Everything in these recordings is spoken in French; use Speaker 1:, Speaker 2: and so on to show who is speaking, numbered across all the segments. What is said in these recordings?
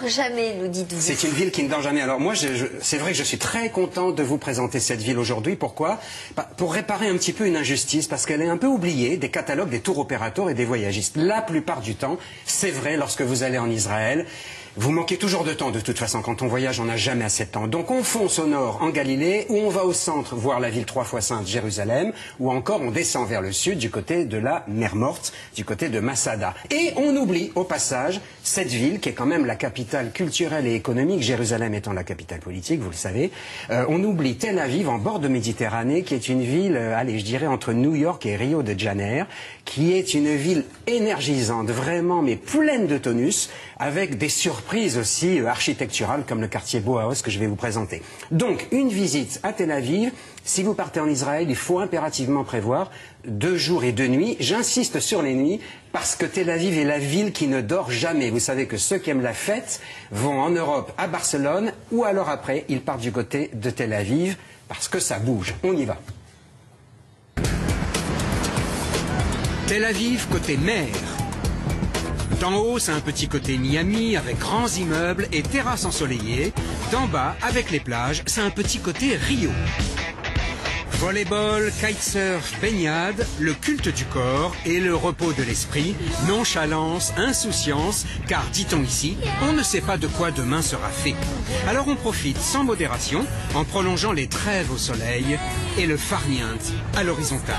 Speaker 1: Jamais, nous dites-vous.
Speaker 2: C'est une ville qui ne dort jamais. Alors moi, c'est vrai que je suis très content de vous présenter cette ville aujourd'hui. Pourquoi? Pour réparer un petit peu une injustice, parce qu'elle est un peu oubliée des catalogues des tour opérateurs et des voyagistes. La plupart du temps, c'est vrai, lorsque vous allez en Israël, vous manquez toujours de temps, de toute façon. Quand on voyage, on n'a jamais assez de temps. Donc on fonce au nord, en Galilée, ou on va au centre, voir la ville 3 fois sainte, Jérusalem, ou encore on descend vers le sud, du côté de la mer Morte, du côté de Masada. Et on oublie, au passage, cette ville, qui est quand même la capitale culturelle et économique, Jérusalem étant la capitale politique, vous le savez. On oublie Tel Aviv, en bord de Méditerranée, qui est une ville, allez, je dirais, entre New York et Rio de Janeiro, qui est une ville énergisante, vraiment, mais pleine de tonus, avec des surprises aussi architecturales comme le quartier Bauhaus que je vais vous présenter. Donc, une visite à Tel Aviv, si vous partez en Israël, il faut impérativement prévoir 2 jours et 2 nuits. J'insiste sur les nuits parce que Tel Aviv est la ville qui ne dort jamais. Vous savez que ceux qui aiment la fête vont en Europe à Barcelone ou alors après, ils partent du côté de Tel Aviv parce que ça bouge. On y va.
Speaker 3: Tel Aviv côté mer. D'en haut, c'est un petit côté Miami avec grands immeubles et terrasses ensoleillées. D'en bas, avec les plages, c'est un petit côté Rio. Volleyball, kitesurf, baignade, le culte du corps et le repos de l'esprit, nonchalance, insouciance, car dit-on ici, on ne sait pas de quoi demain sera fait. Alors on profite sans modération en prolongeant les trêves au soleil et le farniente à l'horizontale.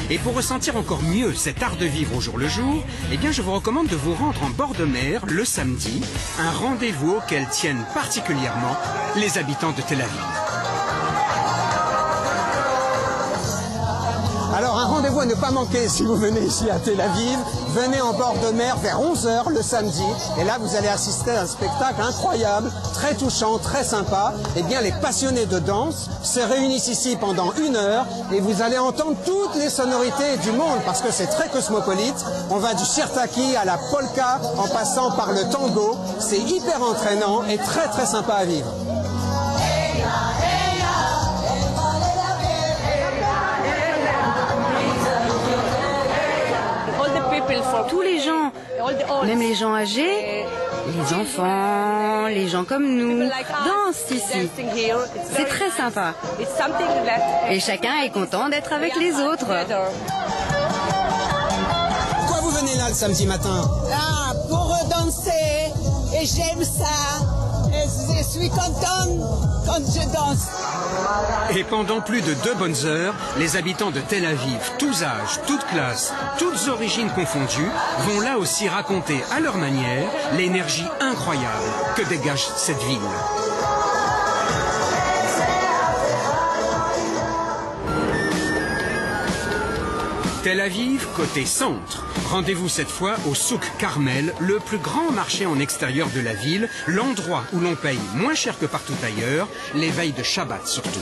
Speaker 3: Et pour ressentir encore mieux cet art de vivre au jour le jour, eh bien je vous recommande de vous rendre en bord de mer le samedi, un rendez-vous auquel tiennent particulièrement les habitants de Tel Aviv.
Speaker 4: Alors un rendez-vous à ne pas manquer si vous venez ici à Tel Aviv. Venez en bord de mer vers 11 h le samedi. Et là, vous allez assister à un spectacle incroyable, très touchant, très sympa. Eh bien, les passionnés de danse se réunissent ici pendant 1 heure et vous allez entendre toutes les sonorités du monde parce que c'est très cosmopolite. On va du shirtaki à la polka en passant par le tango. C'est hyper entraînant et très très sympa à vivre.
Speaker 5: Tous les gens, même les gens âgés, les enfants, les gens comme nous, dansent ici. C'est très sympa. Et chacun est content d'être avec les autres.
Speaker 4: Pourquoi vous venez là le samedi matin?
Speaker 6: Ah, pour danser. Et j'aime ça. Et je suis contente quand je danse.
Speaker 3: Et pendant plus de 2 bonnes heures, les habitants de Tel Aviv, tous âges, toutes classes, toutes origines confondues, vont là aussi raconter à leur manière l'énergie incroyable que dégage cette ville. Tel Aviv, côté centre. Rendez-vous cette fois au Souk Carmel, le plus grand marché en extérieur de la ville, l'endroit où l'on paye moins cher que partout ailleurs, les veilles de Shabbat surtout.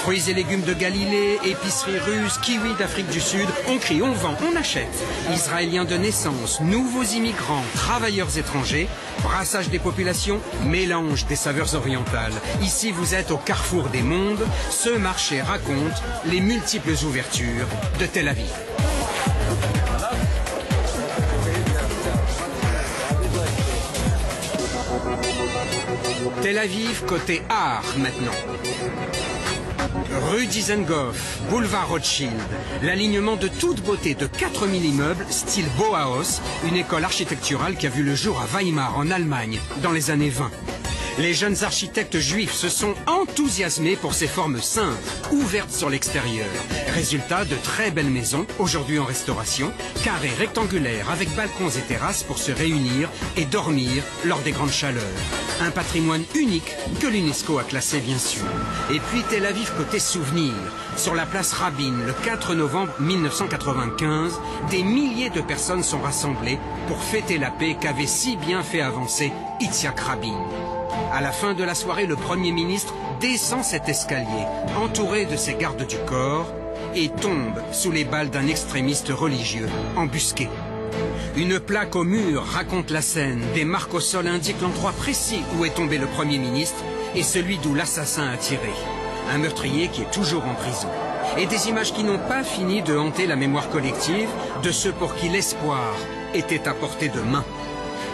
Speaker 3: Fruits et légumes de Galilée, épiceries russes, kiwis d'Afrique du Sud, on crie, on vend, on achète. Israéliens de naissance, nouveaux immigrants, travailleurs étrangers, brassage des populations, mélange des saveurs orientales. Ici, vous êtes au carrefour des mondes. Ce marché raconte les multiples ouvertures de Tel Aviv. Tel Aviv, côté art maintenant. Rue Dizengoff, boulevard Rothschild, l'alignement de toute beauté de 4000 immeubles, style Bauhaus, une école architecturale qui a vu le jour à Weimar, en Allemagne, dans les années 20. Les jeunes architectes juifs se sont enthousiasmés pour ces formes simples, ouvertes sur l'extérieur. Résultat de très belles maisons, aujourd'hui en restauration, carrées rectangulaires avec balcons et terrasses pour se réunir et dormir lors des grandes chaleurs. Un patrimoine unique que l'UNESCO a classé bien sûr. Et puis Tel Aviv côté souvenir. Sur la place Rabin, le 4 novembre 1995, des milliers de personnes sont rassemblées pour fêter la paix qu'avait si bien fait avancer Yitzhak Rabin. À la fin de la soirée, le Premier ministre descend cet escalier, entouré de ses gardes du corps, et tombe sous les balles d'un extrémiste religieux, embusqué. Une plaque au mur raconte la scène, des marques au sol indiquent l'endroit précis où est tombé le Premier ministre et celui d'où l'assassin a tiré. Un meurtrier qui est toujours en prison. Et des images qui n'ont pas fini de hanter la mémoire collective de ceux pour qui l'espoir était à portée de main.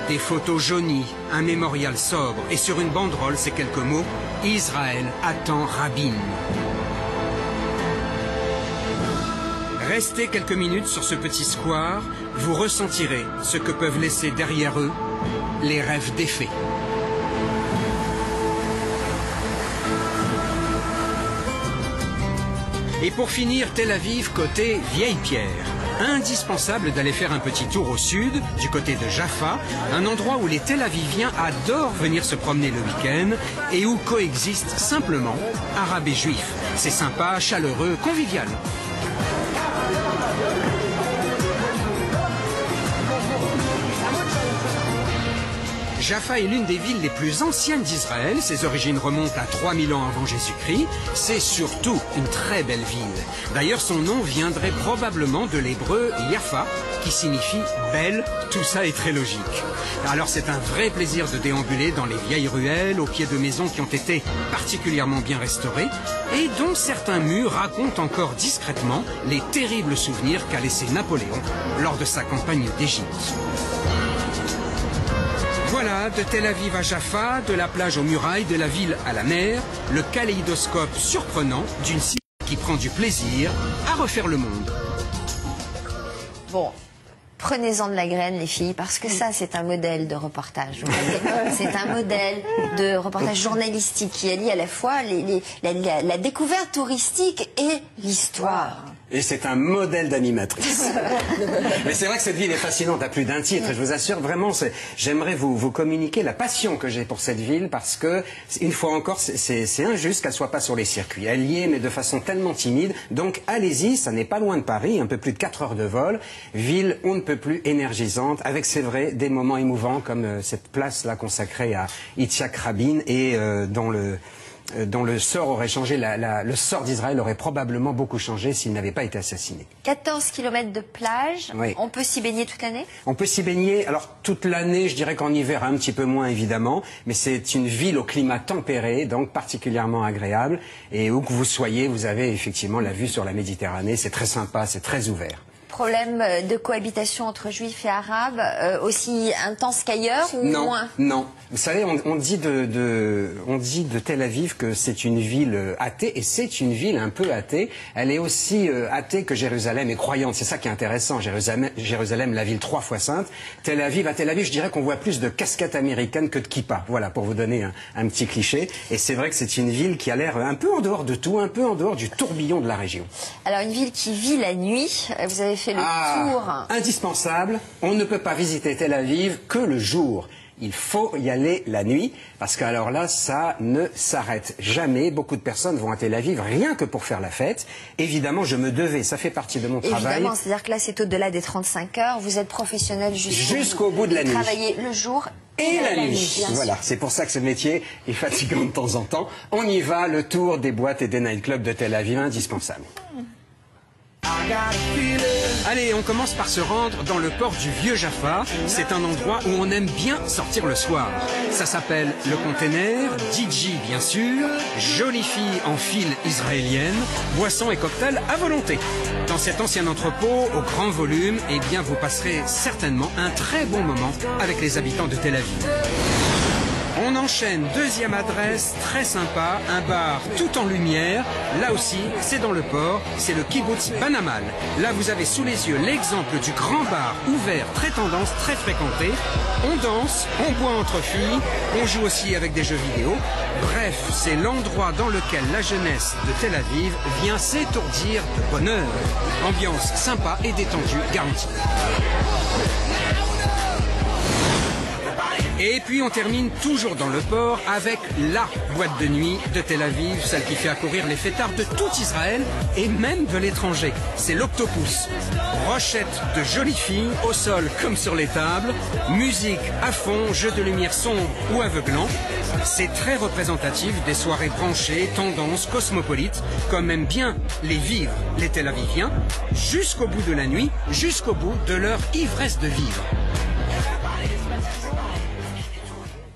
Speaker 3: Des photos jaunies, un mémorial sobre et sur une banderole, ces quelques mots, Israël attend Rabin. Restez quelques minutes sur ce petit square, vous ressentirez ce que peuvent laisser derrière eux les rêves défaits. Et pour finir, Tel Aviv côté Vieille Pierre. Indispensable d'aller faire un petit tour au sud, du côté de Jaffa, un endroit où les Tel Aviviens adorent venir se promener le week-end et où coexistent simplement arabes et juifs. C'est sympa, chaleureux, convivial. Jaffa est l'une des villes les plus anciennes d'Israël. Ses origines remontent à 3000 ans avant Jésus-Christ. C'est surtout une très belle ville. D'ailleurs, son nom viendrait probablement de l'hébreu Yafa, qui signifie belle. Tout ça est très logique. Alors c'est un vrai plaisir de déambuler dans les vieilles ruelles, au pied de maisons qui ont été particulièrement bien restaurées et dont certains murs racontent encore discrètement les terribles souvenirs qu'a laissé Napoléon lors de sa campagne d'Égypte. Voilà, de Tel Aviv à Jaffa, de la plage aux murailles, de la ville à la mer, le kaléidoscope surprenant d'une cité qui prend du plaisir à refaire le monde.
Speaker 1: Bon, prenez-en de la graine, les filles, parce que ça, c'est un modèle de reportage. C'est un modèle de reportage journalistique qui allie à la fois la découverte touristique et l'histoire.
Speaker 2: Et c'est un modèle d'animatrice. Mais c'est vrai que cette ville est fascinante à plus d'un titre. Et je vous assure, vraiment, j'aimerais vous communiquer la passion que j'ai pour cette ville parce que, une fois encore, c'est injuste qu'elle soit pas sur les circuits. Elle y est, mais de façon tellement timide. Donc, allez-y, ça n'est pas loin de Paris, un peu plus de 4 heures de vol. Ville on ne peut plus énergisante, avec, c'est vrai, des moments émouvants comme cette place-là consacrée à Yitzhak Rabin et dont le sort aurait changé, le sort d'Israël aurait probablement beaucoup changé s'il n'avait pas été assassiné.
Speaker 1: 14 km de plage,
Speaker 2: oui.
Speaker 1: On peut s'y baigner toute l'année? On
Speaker 2: peut s'y baigner, alors toute l'année, je dirais qu'en hiver un petit peu moins évidemment, mais c'est une ville au climat tempéré, donc particulièrement agréable, et où que vous soyez, vous avez effectivement la vue sur la Méditerranée, c'est très sympa, c'est très ouvert.
Speaker 1: Problème de cohabitation entre juifs et arabes aussi intense qu'ailleurs ou moins?
Speaker 2: Non. Vous savez, on dit de Tel Aviv que c'est une ville athée, et c'est une ville un peu athée. Elle est aussi athée que Jérusalem est croyante. C'est ça qui est intéressant. Jérusalem, la ville 3 fois sainte. À Tel Aviv, je dirais qu'on voit plus de casquettes américaines que de kippa. Voilà, pour vous donner un petit cliché. Et c'est vrai que c'est une ville qui a l'air un peu en dehors de tout, un peu en dehors du tourbillon de la région.
Speaker 1: Alors, une ville qui vit la nuit. Vous avez fait le tour.
Speaker 2: Indispensable. On ne peut pas visiter Tel Aviv que le jour. Il faut y aller la nuit, parce qu'alors là, ça ne s'arrête jamais. Beaucoup de personnes vont à Tel Aviv rien que pour faire la fête. Évidemment, je me devais, ça fait partie de mon travail.
Speaker 1: Évidemment, c'est-à-dire que là, c'est au-delà des 35 heures. Vous êtes professionnel
Speaker 2: jusqu'au bout de la nuit.
Speaker 1: Vous travaillez le jour
Speaker 2: et la nuit. Voilà, c'est pour ça que ce métier est fatigant de temps en temps. On y va, le tour des boîtes et des nightclubs de Tel Aviv, indispensable.
Speaker 3: Allez, on commence par se rendre dans le port du Vieux Jaffa. C'est un endroit où on aime bien sortir le soir. Ça s'appelle le Container, DJ bien sûr, jolies filles en file israélienne, boissons et cocktails à volonté. Dans cet ancien entrepôt au grand volume, eh bien vous passerez certainement un très bon moment avec les habitants de Tel Aviv. On enchaîne, deuxième adresse, très sympa, un bar tout en lumière. Là aussi, c'est dans le port, c'est le Kibbutz Banamal. Là, vous avez sous les yeux l'exemple du grand bar ouvert, très tendance, très fréquenté. On danse, on boit entre filles, on joue aussi avec des jeux vidéo. Bref, c'est l'endroit dans lequel la jeunesse de Tel Aviv vient s'étourdir de bonheur. Ambiance sympa et détendue, garantie. Et puis on termine toujours dans le port avec la boîte de nuit de Tel Aviv, celle qui fait accourir les fêtards de tout Israël et même de l'étranger. C'est l'Octopus. Rochette de jolies filles au sol comme sur les tables, musique à fond, jeux de lumière sombre ou aveuglants. C'est très représentatif des soirées branchées, tendances, cosmopolites, comme aiment bien les vivre les Tel Aviviens, jusqu'au bout de la nuit, jusqu'au bout de leur ivresse de vivre.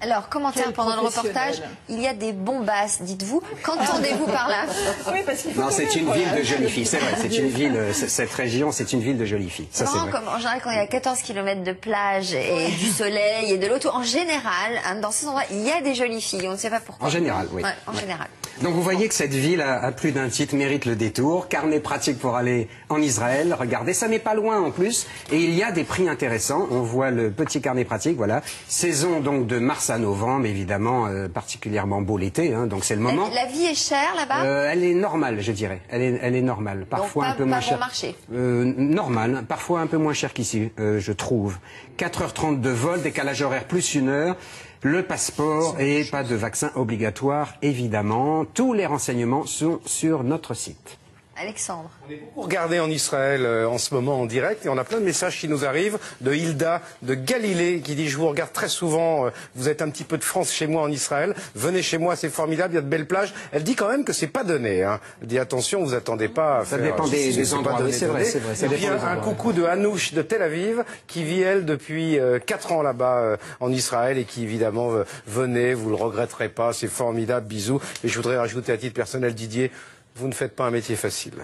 Speaker 1: Alors, commentaire pendant le reportage, il y a des bombasses, dites-vous. Qu'entendez-vous par là?
Speaker 7: Oui, parce qu'il faut
Speaker 2: Non, c'est une ville de jolies filles, c'est vrai. C'est une ville, cette région, c'est une ville de jolies filles. Ça, c'est vrai.
Speaker 1: Comme en général, quand il y a 14 km de plage et du soleil et de l'eau, en général, hein, dans ces endroits, il y a des jolies filles. On ne sait pas pourquoi.
Speaker 2: En général, oui.
Speaker 1: Ouais, en général.
Speaker 2: Donc vous voyez que cette ville a plus d'un titre, mérite le détour. Carnet pratique pour aller en Israël. Regardez, ça n'est pas loin en plus. Et il y a des prix intéressants. On voit le petit carnet pratique, voilà. Saison donc de mars à novembre, évidemment, particulièrement beau l'été, hein, donc c'est le moment.
Speaker 1: La vie est chère là-bas?
Speaker 2: Elle est normale, je dirais. Elle est normale. Parfois
Speaker 1: donc
Speaker 2: un peu moins
Speaker 1: bon
Speaker 2: chère.
Speaker 1: marché.
Speaker 2: Normale, parfois un peu moins cher qu'ici, je trouve. 4h30 de vol, décalage horaire plus 1 heure. Le passeport et pas de vaccin obligatoire, évidemment. Tous les renseignements sont sur notre site.
Speaker 1: Alexandre.
Speaker 8: On est beaucoup regardé en Israël en ce moment en direct et on a plein de messages qui nous arrivent de Hilda de Galilée qui dit je vous regarde très souvent, vous êtes un petit peu de France chez moi en Israël, venez chez moi, c'est formidable, il y a de belles plages. Elle dit quand même que c'est pas donné. Hein. Elle dit attention, vous attendez pas à
Speaker 2: ça
Speaker 8: faire...
Speaker 2: dépend des endroits, oui, c'est vrai.
Speaker 8: Et puis un coucou de Hanouche de Tel Aviv qui vit elle depuis 4 ans là-bas en Israël et qui évidemment venez, vous le regretterez pas, c'est formidable, bisous. Et je voudrais rajouter à titre personnel, Didier, vous ne faites pas un métier facile.